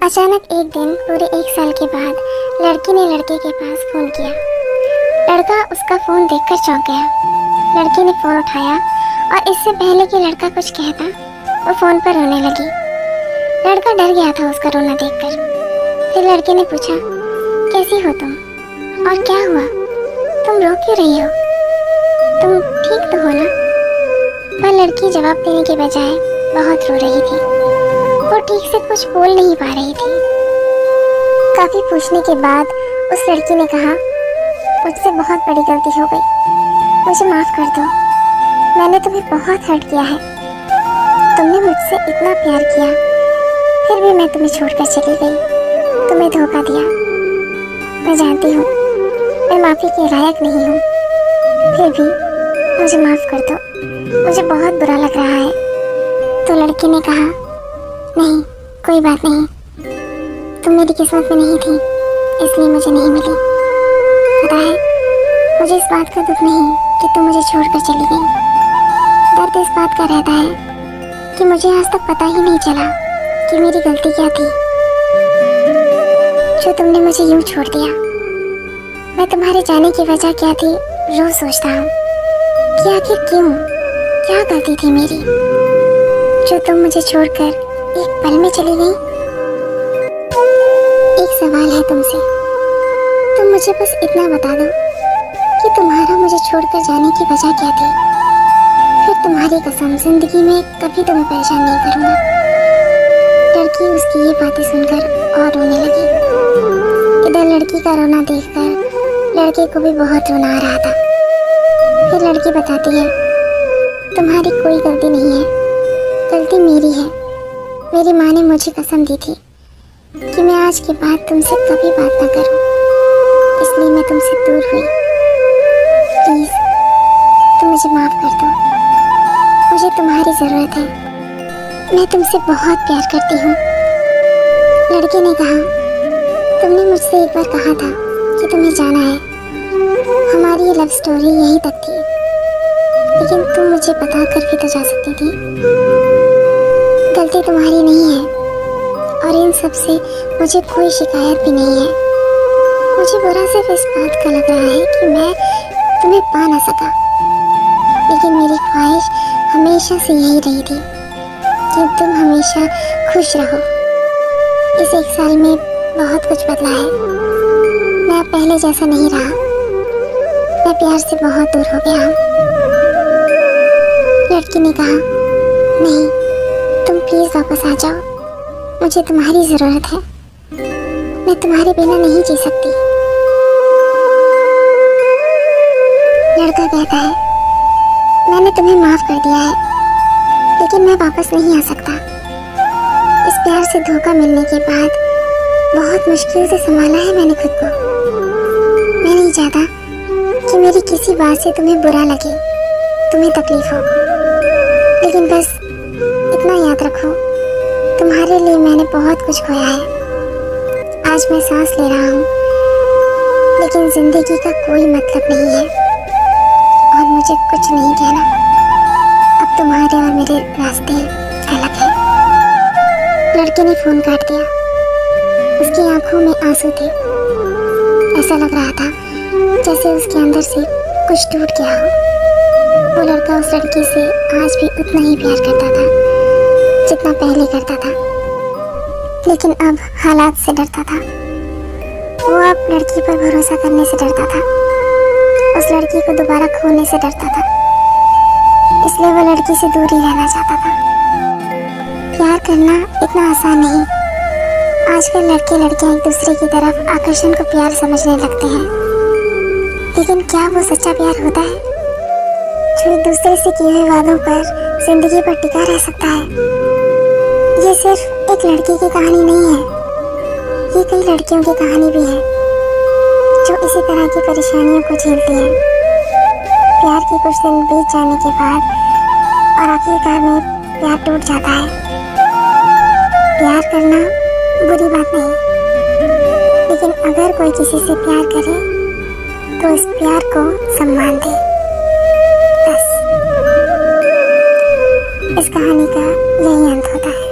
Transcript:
अचानक एक दिन पूरे 1 साल के बाद लड़की ने लड़के के पास फ़ोन किया। लड़का उसका फ़ोन देखकर चौंक गया। लड़की ने फ़ोन उठाया और इससे पहले कि लड़का कुछ कहता वो फ़ोन पर रोने लगी। लड़का डर गया था उसका रोना देखकर। फिर लड़के ने पूछा, कैसी हो तुम और क्या हुआ, तुम रो क्यों रही हो, तुम ठीक तो हो ना? पर लड़की जवाब देने के बजाय बहुत रो रही थी। वो ठीक से कुछ बोल नहीं पा रही थी। काफी पूछने के बाद उस लड़की ने कहा, मुझसे बहुत बड़ी गलती हो गई, मुझे माफ कर दो। मैंने तुम्हें बहुत हर्ट किया है। तुमने मुझसे इतना प्यार किया, फिर भी मैं तुम्हें छोड़कर चली गई, तुम्हें धोखा दिया। मैं जानती हूँ मैं माफी के लायक नहीं हूँ, फिर भी मुझे माफ कर दो, मुझे बहुत बुरा लग रहा है। तो लड़की ने कहा, नहीं कोई बात नहीं, तुम मेरी किस्मत में नहीं थी इसलिए मुझे नहीं मिली। पता है मुझे इस बात का दुख नहीं कि तुम मुझे छोड़कर चली गई। दर्द इस बात का रहता है कि मुझे आज तक पता ही नहीं चला कि मेरी गलती क्या थी जो तुमने मुझे यूं छोड़ दिया। मैं तुम्हारे जाने की वजह क्या थी रोज सोचता हूँ कि आखिर क्यों, क्या गलती थी मेरी जो तुम मुझे छोड़कर एक पल में चली गई। एक सवाल है तुमसे, तुम मुझे बस इतना बता दो कि तुम्हारा मुझे छोड़कर जाने की वजह क्या थी, फिर तुम्हारी कसम जिंदगी में कभी तुम्हें परेशान नहीं करूंगा। लड़की उसकी ये बातें सुनकर और रोने लगी। इधर लड़की का रोना देखकर लड़के को भी बहुत रोना आ रहा था। फिर लड़की बताती है, तुम्हारी कोई गलती नहीं है, गलती मेरी है। मेरी माँ ने मुझे कसम दी थी कि मैं आज के बाद तुमसे कभी बात ना करूं, इसलिए मैं तुमसे दूर हुई। प्लीज तुम मुझे माफ कर दो, मुझे तुम्हारी जरूरत है, मैं तुमसे बहुत प्यार करती हूँ। लड़के ने कहा, तुमने मुझसे एक बार कहा था कि तुम्हें जाना है, हमारी ये लव स्टोरी यहीं तक थी, लेकिन तुम मुझे बता कर भी तो जा सकती थी। गलती तुम्हारी नहीं है और इन सब से मुझे कोई शिकायत भी नहीं है। मुझे बुरा सिर्फ इस बात का लग रहा है कि मैं तुम्हें पा ना सका, लेकिन मेरी ख्वाहिश हमेशा से यही रही थी कि तुम हमेशा खुश रहो। इस 1 साल में बहुत कुछ बदला है, मैं पहले जैसा नहीं रहा, मैं प्यार से बहुत दूर हो गया हूँ। लड़की ने कहा, नहीं तुम प्लीज वापस आ जाओ, मुझे तुम्हारी जरूरत है, मैं तुम्हारे बिना नहीं जी सकती। लड़का कहता है, मैंने तुम्हें माफ कर दिया है, लेकिन मैं वापस नहीं आ सकता। इस प्यार से धोखा मिलने के बाद बहुत मुश्किल से संभाला है मैंने खुद को। मैं नहीं चाहता कि मेरी किसी बात से तुम्हें बुरा लगे, तुम्हें तकलीफ हो, लेकिन बस इतना याद रखो, तुम्हारे लिए मैंने बहुत कुछ खोया है। आज मैं सांस ले रहा हूँ, लेकिन जिंदगी का कोई मतलब नहीं है और मुझे कुछ नहीं कहना। अब तुम्हारे और मेरे रास्ते अलग हैं। लड़के ने फोन काट दिया। उसकी आंखों में आंसू थे। ऐसा लग रहा था जैसे उसके अंदर से कुछ टूट गया हो। वो लड़का उस लड़की से आज भी उतना ही प्यार करता था जितना पहले करता था, लेकिन अब हालात से डरता था। वो अब लड़की पर भरोसा करने से डरता था, उस लड़की को दोबारा खोने से डरता था, इसलिए वो लड़की से दूर ही रहना चाहता था। प्यार करना इतना आसान नहीं। आजकल लड़के लड़कियां एक दूसरे की तरफ आकर्षण को प्यार समझने लगते हैं, लेकिन क्या वो सच्चा प्यार होता है जो एक दूसरे से किए हुए वादों पर जिंदगी पर टिका रह सकता है? ये सिर्फ एक लड़की की कहानी नहीं है, ये कई लड़कियों की कहानी भी है जो इसी तरह की परेशानियों को झेलती हैं। प्यार के कुछ दिन बीत जाने के बाद और आखिरकार में प्यार टूट जाता है। प्यार करना बुरी बात नहीं, लेकिन अगर कोई किसी से प्यार करे तो इस प्यार को सम्मान दे। बस इस कहानी का यही अंत होता है।